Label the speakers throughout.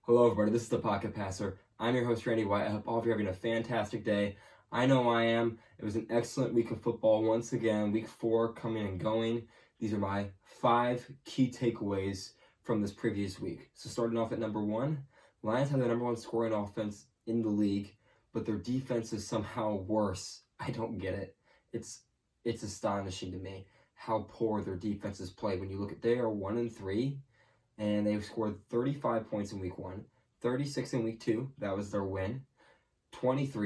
Speaker 1: Hello, everybody. This is the Pocket Passer. I'm your host, Randy White. I hope all of you are having a fantastic day. I know I am. It was an excellent week of football once again. Week 4 coming and going. These are my 5 key takeaways from this previous week. So starting off at number 1, Lions have the number 1 scoring offense in the league, but their defense is somehow worse. I don't get it. It's astonishing to me how poor their defenses play. When you look at, they are 1-3. And they've scored 35 points in week 1, 36 in week 2, that was their win, 24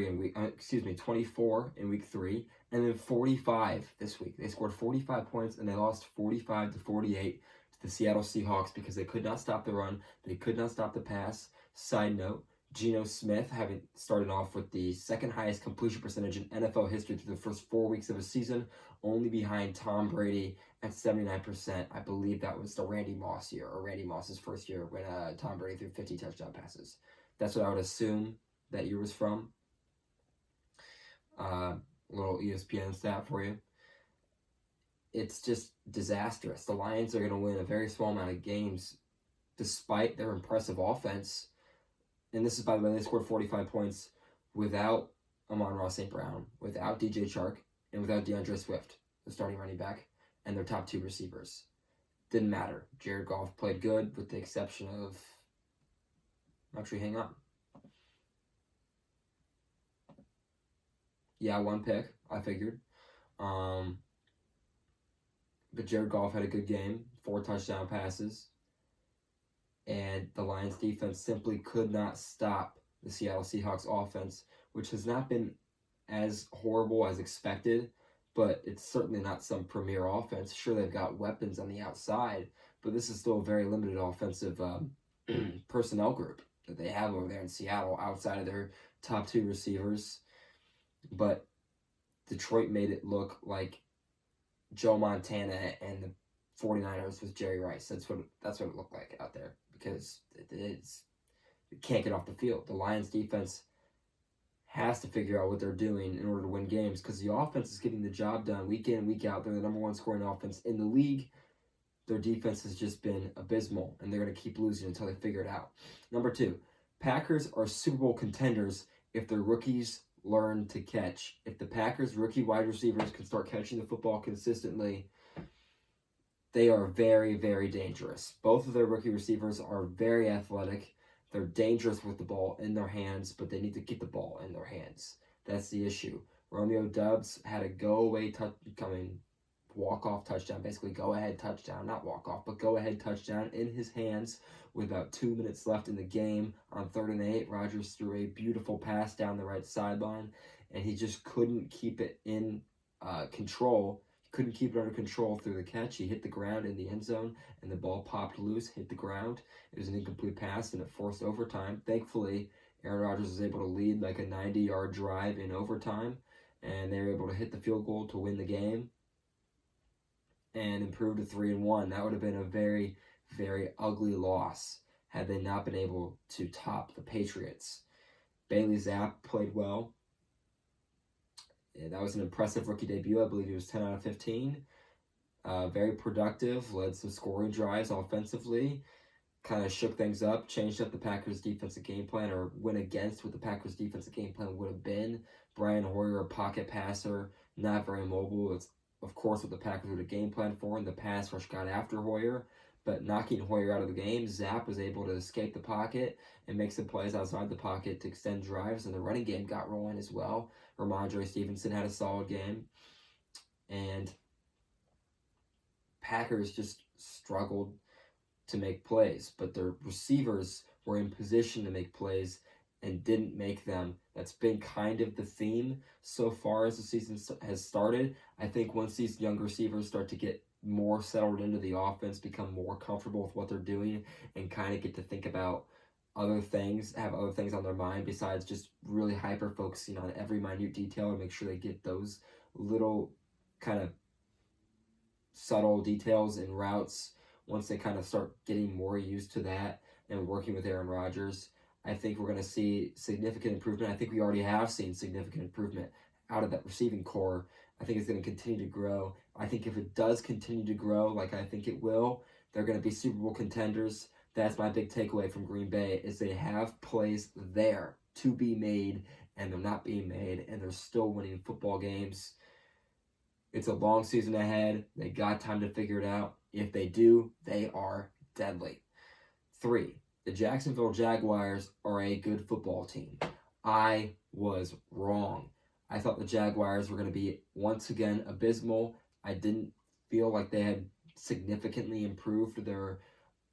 Speaker 1: in week 3, and then 45 this week. They scored 45 points and they lost 45-48 to the Seattle Seahawks because they could not stop the run, they could not stop the pass. Side note, Geno Smith, having started off with the second highest completion percentage in NFL history through the first 4 weeks of a season, only behind Tom Brady at 79%. I believe that was the Randy Moss year, or Randy Moss's first year when Tom Brady threw 50 touchdown passes. That's what I would assume that year was from. Little ESPN stat for you. It's just disastrous. The Lions are going to win a very small amount of games despite their impressive offense. And this is, by the way, they scored 45 points without Amon-Ra St. Brown, without DJ Chark, and without DeAndre Swift, the starting running back, and their top 2 receivers. Didn't matter. Jared Goff played good, with the exception of... Actually, hang on. Yeah, 1 pick, I figured. But Jared Goff had a good game, 4 touchdown passes. And the Lions defense simply could not stop the Seattle Seahawks offense, which has not been as horrible as expected, but it's certainly not some premier offense. Sure, they've got weapons on the outside, but this is still a very limited offensive personnel group that they have over there in Seattle outside of their top 2 receivers. But Detroit made it look like Joe Montana and the 49ers with Jerry Rice. That's what it looked like out there, because you can't get off the field. The Lions defense has to figure out what they're doing in order to win games, because the offense is getting the job done week in and week out. They're the number 1 scoring offense in the league. Their defense has just been abysmal, and they're going to keep losing until they figure it out. Number 2, Packers are Super Bowl contenders if their rookies learn to catch. If the Packers' rookie wide receivers can start catching the football consistently, they are very, very dangerous. Both of their rookie receivers are very athletic. They're dangerous with the ball in their hands, but they need to get the ball in their hands. That's the issue. Romeo Doubs had a walk-off touchdown, basically go-ahead touchdown, not walk-off, but go-ahead touchdown in his hands with about 2 minutes left in the game. On 3rd and 8, Rodgers threw a beautiful pass down the right sideline, and he just couldn't keep it in control. Couldn't keep it under control through the catch. He hit the ground in the end zone, and the ball popped loose, hit the ground. It was an incomplete pass, and it forced overtime. Thankfully, Aaron Rodgers was able to lead like a 90-yard drive in overtime, and they were able to hit the field goal to win the game and improve to 3-1. That would have been a very, very ugly loss had they not been able to top the Patriots. Bailey Zapp played well. Yeah, that was an impressive rookie debut. I believe he was 10 out of 15. Very productive, led some scoring drives offensively, kind of shook things up, changed up the Packers' defensive game plan, or went against what the Packers' defensive game plan would have been. Brian Hoyer, a pocket passer, not very mobile. It's, of course, what the Packers would have game planned for, and the pass rush got after Hoyer. But knocking Hoyer out of the game, Zapp was able to escape the pocket and make some plays outside the pocket to extend drives, and the running game got rolling as well. Ramondre Stevenson had a solid game, and Packers just struggled to make plays, but their receivers were in position to make plays and didn't make them. That's been kind of the theme so far as the season has started. I think once these young receivers start to get more settled into the offense, become more comfortable with what they're doing, and kind of get to think about other things, have other things on their mind besides just really hyper focusing on every minute detail and make sure they get those little kind of subtle details and routes. Once they kind of start getting more used to that and working with Aaron Rodgers, I think we're going to see significant improvement. I think we already have seen significant improvement out of that receiving core. I think it's going to continue to grow. I think if it does continue to grow like I think it will, they're going to be Super Bowl contenders. That's my big takeaway from Green Bay is they have plays there to be made, and they're not being made, and they're still winning football games. It's a long season ahead. They got time to figure it out. If they do, they are deadly. 3, the Jacksonville Jaguars are a good football team. I was wrong. I thought the Jaguars were going to be, once again, abysmal. I didn't feel like they had significantly improved their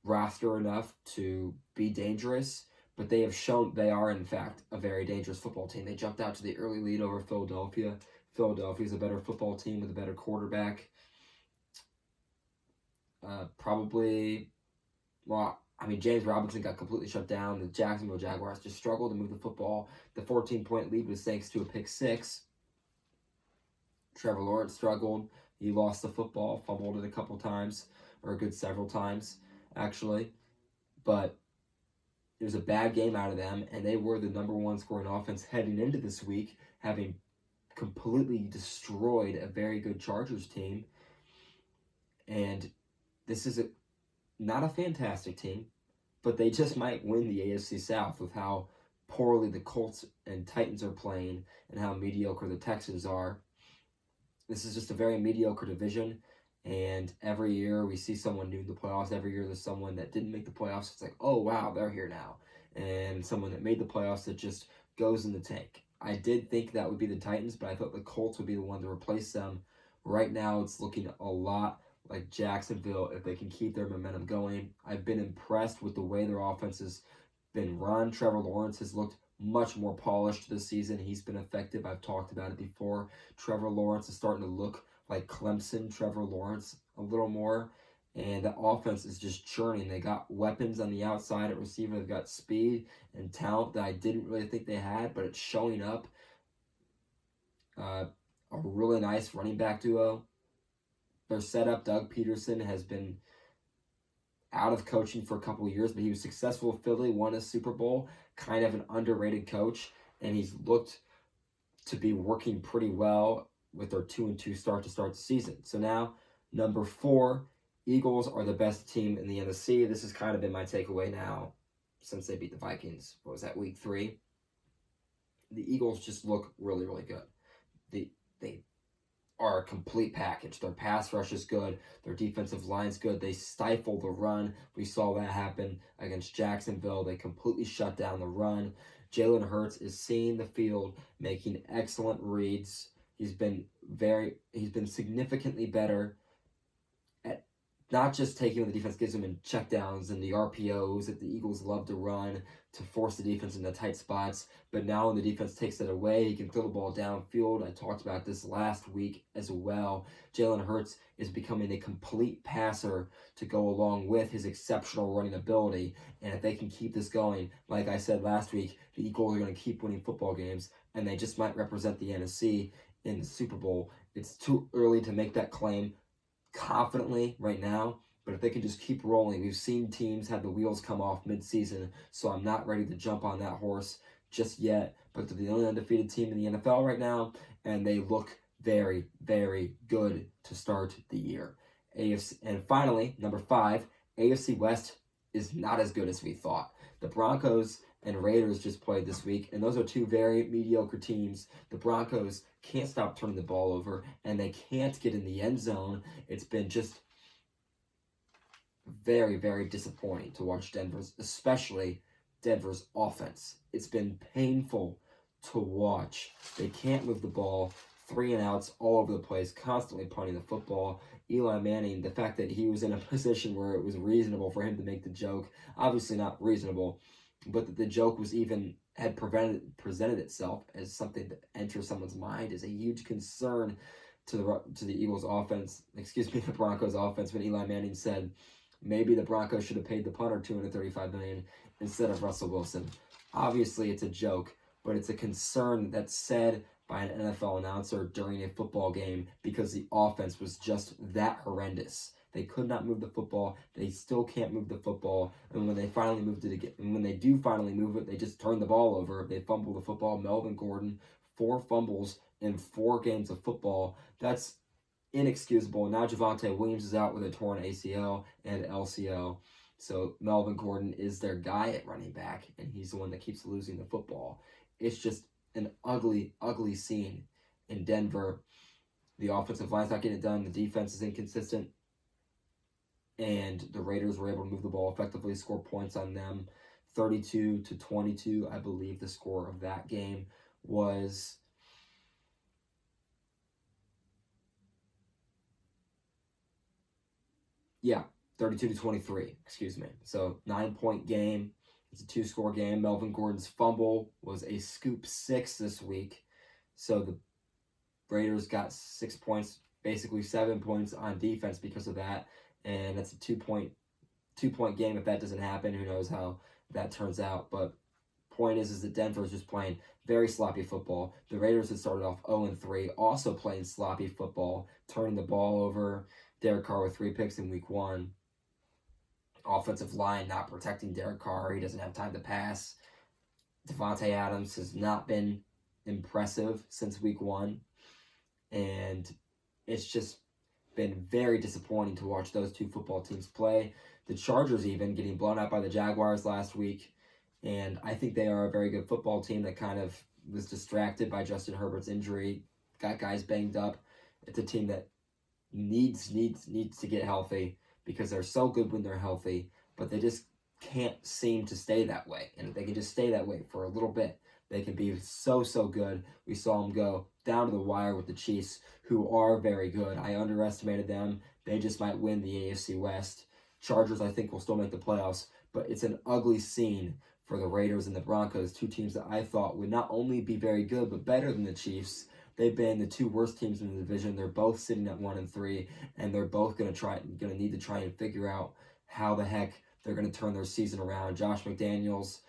Speaker 1: roster enough to be dangerous, but they have shown they are, in fact, a very dangerous football team. They jumped out to the early lead over Philadelphia. Philadelphia is a better football team with a better quarterback. James Robinson got completely shut down. The Jacksonville Jaguars just struggled to move the football. The 14-point lead was thanks to a pick 6. Trevor Lawrence struggled. He lost the football, fumbled it a couple times, or a good several times, actually. But it was a bad game out of them, and they were the number 1 scoring offense heading into this week, having completely destroyed a very good Chargers team. And this is not a fantastic team, but they just might win the AFC South with how poorly the Colts and Titans are playing and how mediocre the Texans are. This is just a very mediocre division, and every year we see someone new in the playoffs. Every year there's someone that didn't make the playoffs. It's like, oh, wow, they're here now. And someone that made the playoffs that just goes in the tank. I did think that would be the Titans, but I thought the Colts would be the one to replace them. Right now it's looking a lot like Jacksonville if they can keep their momentum going. I've been impressed with the way their offense has been run. Trevor Lawrence has looked much more polished this season. He's been effective. I've talked about it before. Trevor Lawrence is starting to look like Clemson Trevor Lawrence a little more. And the offense is just churning. They got weapons on the outside at receiver. They've got speed and talent that I didn't really think they had, but it's showing up. A really nice running back duo. Their setup, Doug Peterson, has been out of coaching for a couple of years, but he was successful with Philly, won a Super Bowl, kind of an underrated coach, and he's looked to be working pretty well with their 2-2 start to start the season. So now, number 4, Eagles are the best team in the NFC. This has kind of been my takeaway now since they beat the Vikings. What was that, week 3? The Eagles just look really, really good. They are a complete package. Their pass rush is good. Their defensive line's good. They stifle the run. We saw that happen against Jacksonville. They completely shut down the run. Jalen Hurts is seeing the field, making excellent reads. He's been significantly better at not just taking what the defense gives him in checkdowns and the RPOs that the Eagles love to run to force the defense into tight spots, but now when the defense takes it away, he can throw the ball downfield. I talked about this last week as well. Jalen Hurts is becoming a complete passer to go along with his exceptional running ability, and if they can keep this going, like I said last week, the Eagles are going to keep winning football games, and they just might represent the NFC in the Super Bowl. It's too early to make that claim confidently right now, but if they can just keep rolling, we've seen teams have the wheels come off mid-season, so I'm not ready to jump on that horse just yet, but they're the only undefeated team in the NFL right now, and they look very, very good to start the year. And finally, number 5, AFC West is not as good as we thought. The Broncos and Raiders just played this week, and those are 2 very mediocre teams. The Broncos can't stop turning the ball over, and they can't get in the end zone. It's been just very, very disappointing to watch especially Denver's offense. It's been painful to watch. They can't move the ball, 3 and outs all over the place, constantly punting the football. Eli Manning, the fact that he was in a position where it was reasonable for him to make the joke, obviously not reasonable, but that the joke was had presented itself as something that enters someone's mind is a huge concern to the Eagles offense, the Broncos offense, when Eli Manning said maybe the Broncos should have paid the punter $235 million instead of Russell Wilson. Obviously, it's a joke, but it's a concern that's said by an NFL announcer during a football game because the offense was just that horrendous. They could not move the football. They still can't move the football. And when they finally moved it again, and when they do finally move it, they just turn the ball over. They fumble the football. Melvin Gordon, 4 fumbles in 4 games of football. That's inexcusable. Now Javonte Williams is out with a torn ACL and LCL. So Melvin Gordon is their guy at running back, and he's the one that keeps losing the football. It's just an ugly, ugly scene in Denver. The offensive line's not getting it done. The defense is inconsistent. And the Raiders were able to move the ball effectively, score points on them. 32-22, I believe the score of that game was. Yeah, 32-23, excuse me. So 9-point game. It's a 2-score game. Melvin Gordon's fumble was a scoop 6 this week. So the Raiders got 6 points, basically 7 points on defense because of that. And that's a 2-point game. If that doesn't happen, who knows how that turns out. But point is that Denver is just playing very sloppy football. The Raiders had started off 0-3, also playing sloppy football, turning the ball over. Derek Carr with 3 picks in week 1. Offensive line not protecting Derek Carr. He doesn't have time to pass. Devontae Adams has not been impressive since week 1. And it's just been very disappointing to watch those two football teams play. The Chargers even getting blown out by the Jaguars last week. And I think they are a very good football team that kind of was distracted by Justin Herbert's injury, got guys banged up. It's a team that needs to get healthy because they're so good when they're healthy, but they just can't seem to stay that way. And if they can just stay that way for a little bit, they can be so good. We saw them go down to the wire with the Chiefs, who are very good. I underestimated them. They just might win the AFC West. Chargers, I think, will still make the playoffs, but it's an ugly scene for the Raiders and the Broncos, two teams that I thought would not only be very good, but better than the Chiefs. They've been the two worst teams in the division. They're both sitting at 1-3, and they're both going to need to try and figure out how the heck they're going to turn their season around. Josh McDaniels,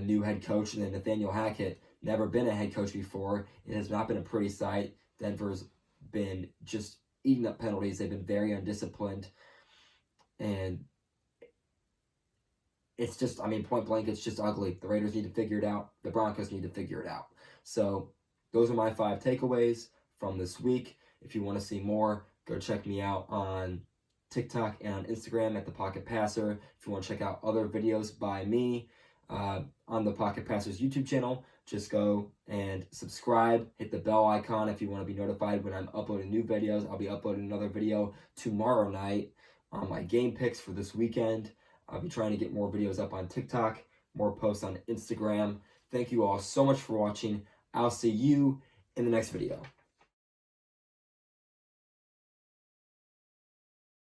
Speaker 1: new head coach, and then Nathaniel Hackett, never been a head coach before. It has not been a pretty sight. Denver's been just eating up penalties. They've been very undisciplined, and it's just, point blank, it's just ugly. The Raiders need to figure it out. The Broncos need to figure it out. So those are my 5 takeaways from this week. If you want to see more, go check me out on TikTok and on Instagram at The Pocket Passer. If you want to check out other videos by me on the Pocket Passer's YouTube channel, just go and subscribe. Hit the bell icon if you want to be notified when I'm uploading new videos. I'll be uploading another video tomorrow night on my game picks for this weekend. I'll be trying to get more videos up on TikTok, more posts on Instagram. Thank you all so much for watching. I'll see you in the next video.